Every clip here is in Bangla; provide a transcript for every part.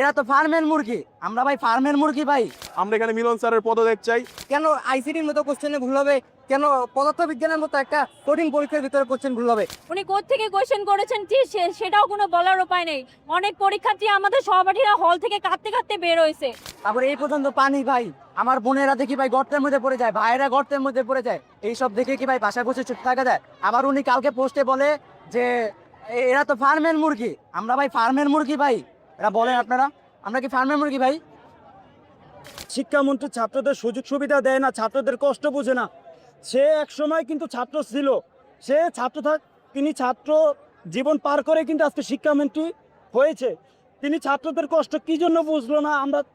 এরা তো ফার্মের মুরগি, আমরা ভাই ফার্মের মুরগি ভাই। আমরা এখানে মিলন স্যারের পদত্যাগ চাই। কেন আইসিটির মতো কোশ্চেনে ভুল হবে? কেন পদার্থবিজ্ঞানের মতো একটা কঠিন পরীক্ষার ভিতরে কোশ্চেন ভুল হবে? উনি কোত্থেকে কোয়েশ্চেন করেছেন সেটাও কোনো বলার উপায় নেই। অনেক পরীক্ষার্থী আমাদের সহপাঠীরা হল থেকে কাঁদতে কাঁদতে বের হয়েছে। তারপরে এই পর্যন্ত পানি ভাই, আমার বোনেরা দেখি ভাই গর্তের মধ্যে পড়ে যায়, ভাইয়েরা গর্তের মধ্যে পড়ে যায়, এইসব দেখে কি ভাই বাসায় বসে চুপ থাকা যায়? আবার উনি কালকে পোস্টে বলে যে এরা তো ফার্মের মুরগি, আমরা ভাই ফার্মের মুরগি ভাই। এরা বলেন আপনারা আমরা কি ফার্মের মুরগি ভাই? শিক্ষামন্ত্রী ছাত্রদের সুযোগ সুবিধা দেয় না, ছাত্রদের কষ্ট বোঝে না। সে এক সময় কিন্তু ছাত্র ছিল, সে তিনি ছাত্র জীবন পার করে কিন্তু আজকে শিক্ষামন্ত্রী হয়েছে। তিনি ছাত্রদের কষ্ট কি জন্য বুঝলো না,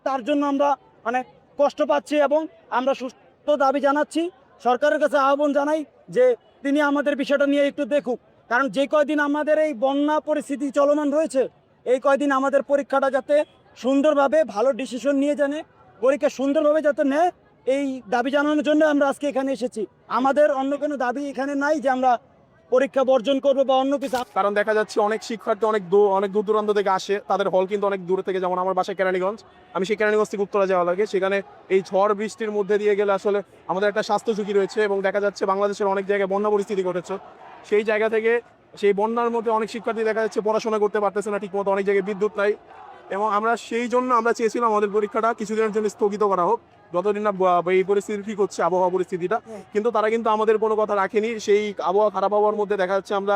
তার জন্য আমরা মানে কষ্ট পাচ্ছি এবং আমরা সুস্থ দাবি জানাচ্ছি। সরকারের কাছে আহ্বান জানাই যে তিনি আমাদের বিষয়টা নিয়ে একটু দেখুক, কারণ যে কয়দিন আমাদের এই বন্যা পরিস্থিতি চলমান রয়েছে, এই কয়দিন আমাদের পরীক্ষাটা যাতে সুন্দরভাবে ভালো ডিসিশন নিয়ে জানে, পরীক্ষা সুন্দরভাবে যাতে নেয়, এই দাবি জানানোর জন্য আমরা আজকে এখানে এসেছি। আমাদের অন্য কোনো দাবি এখানে নাই যে আমরা পরীক্ষা বর্জন করবো বা অন্য কিছু। কারণ দেখা যাচ্ছে অনেক শিক্ষার্থী অনেক দূর দূরান্ত থেকে আসে, তাদের হল কিন্তু অনেক দূর থেকে, যেমন আমার বাসা কেরানীগঞ্জ, আমি সেই কেরানীগঞ্জ থেকে উত্তরা যাওয়া লাগে। সেখানে এই ঝড় বৃষ্টির মধ্যে দিয়ে গেলে আসলে আমাদের একটা স্বাস্থ্য ঝুঁকি রয়েছে এবং দেখা যাচ্ছে বাংলাদেশের অনেক জায়গায় বন্যা পরিস্থিতি ঘটেছে। সেই জায়গা থেকে সেই বন্যার মধ্যে অনেক শিক্ষার্থী দেখা যাচ্ছে পড়াশোনা করতে পারতেছে না ঠিকমতো, অনেক জায়গায় বিদ্যুৎ নাই। এবং আমরা সেই জন্য আমরা চেয়েছিলাম আমাদের পরীক্ষাটা কিছুদিনের জন্য স্থগিত করা হোক, যতদিন না এই পরিস্থিতি ঠিক হচ্ছে, আবহাওয়া পরিস্থিতিটা। কিন্তু তারা কিন্তু আমাদের কোনো কথা রাখেনি। সেই আবহাওয়া খারাপ হওয়ার মধ্যে দেখা যাচ্ছে আমরা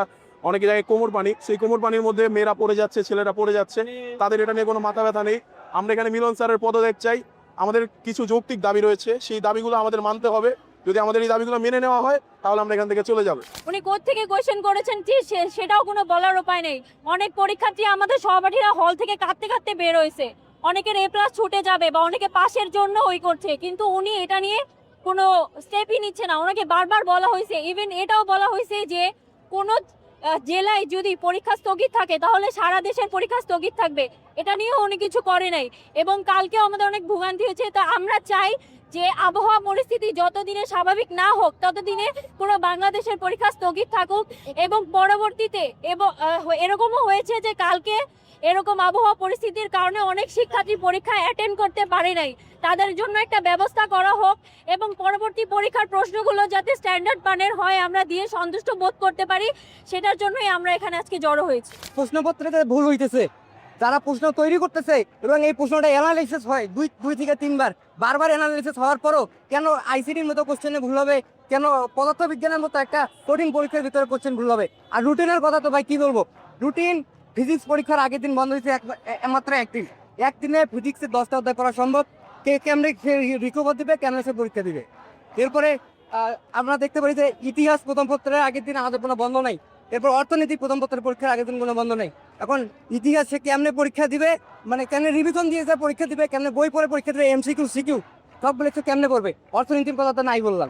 অনেক জায়গায় কোমর পানি, সেই কোমর পানির মধ্যে মেয়েরা পড়ে যাচ্ছে, ছেলেরা পড়ে যাচ্ছে, তাদের এটা নিয়ে কোনো মাথা ব্যথা নেই। আমরা এখানে মিলন স্যারের পদত্যাগ চাই। আমাদের কিছু যৌক্তিক দাবি রয়েছে, সেই দাবিগুলো আমাদের মানতে হবে। যদি আমাদের এই দাবিগুলো মেনে নেওয়া হয় তাহলে আমরা এখান থেকে চলে যাব। উনি কোত্থেকে কোয়েশ্চেন করেছেন সেটাও কোনো বলার উপায় নেই। অনেক পরীক্ষার্থী আমাদের সহপাঠীরা হল থেকে কাঁদতে কাঁদতে বের হয়েছে, অনেকের A+ ছুটে যাবে বা অনেকে পাশের জন্য ওই করছে, কিন্তু উনি এটা নিয়ে কোনো স্টেপই নিচ্ছে না। ওনাকে বারবার বলা হয়েছে, ইভেন এটাও বলা হয়েছে যে কোনো জেলায় যদি পরীক্ষা স্থগিত থাকে তাহলে সারা দেশের পরীক্ষা স্থগিত থাকবে, এটা নিয়েও উনি কিছু করে নাই। এবং কালকেও আমাদের অনেক ভোগান্তি হয়েছে। তা আমরা চাই যে আবহাওয়া পরিস্থিতি যতদিনে স্বাভাবিক না হোক ততদিনে পুরো বাংলাদেশের পরীক্ষা স্থগিত থাকুক। এবং পরবর্তীতে এরকমও হয়েছে যে কালকে এরকম আবহাওয়া পরিস্থিতির কারণে অনেক শিক্ষার্থী পরীক্ষা অ্যাটেন্ড করতে পারে নাই, তাদের জন্য একটা ব্যবস্থা করা হোক এবং পরবর্তী পরীক্ষার প্রশ্নগুলো যাতে স্ট্যান্ডার্ড মানের হয়, আমরা দিয়ে সন্তুষ্ট বোধ করতে পারি, সেটার জন্যই আমরা এখানে আজকে জড়ো হয়েছি। প্রশ্নপত্রেতে ভুল হইতেছে, যারা প্রশ্ন তৈরি করতেছে এবং এই প্রশ্নটা অ্যানালাইসিস হয় দুই থেকে তিনবার, বারবার অ্যানালাইসিস হওয়ার পরও কেন আইসিটির মতো কোশ্চেনে ভুল হবে? কেন পদার্থবিজ্ঞানের মতো একটা কঠিন পরীক্ষার ভিতরে কোশ্চেন ভুল হবে? আর রুটিনের কথা তো ভাই কি বলবো, রুটিন ফিজিক্স পরীক্ষার আগের দিন বন্ধ হয়েছে মাত্র একদিনে ফিজিক্সের 10টা অধ্যায় করা সম্ভব। কেমনে রিকভার দিবে, কেমনে সে পরীক্ষা দিবে? এরপরে আমরা দেখতে পারি যে ইতিহাস প্রথম পত্রের আগের দিন আমাদের কোনো বন্ধ নাই। এরপর অর্থনীতি প্রথম পত্রের পরীক্ষার আগের দিন কোনো বন্ধ নেই। এখন ইতিহাস সে কেমনে পরীক্ষা দিবে, মানে কেমনে রিভিশন দিয়ে পরীক্ষা দিবে, কেমনে বই পড়ে পরীক্ষা দিবে, MCQ CQ সবগুলো একটু কেমনে করবে? অর্থনীতির কথা তো নাই বললাম।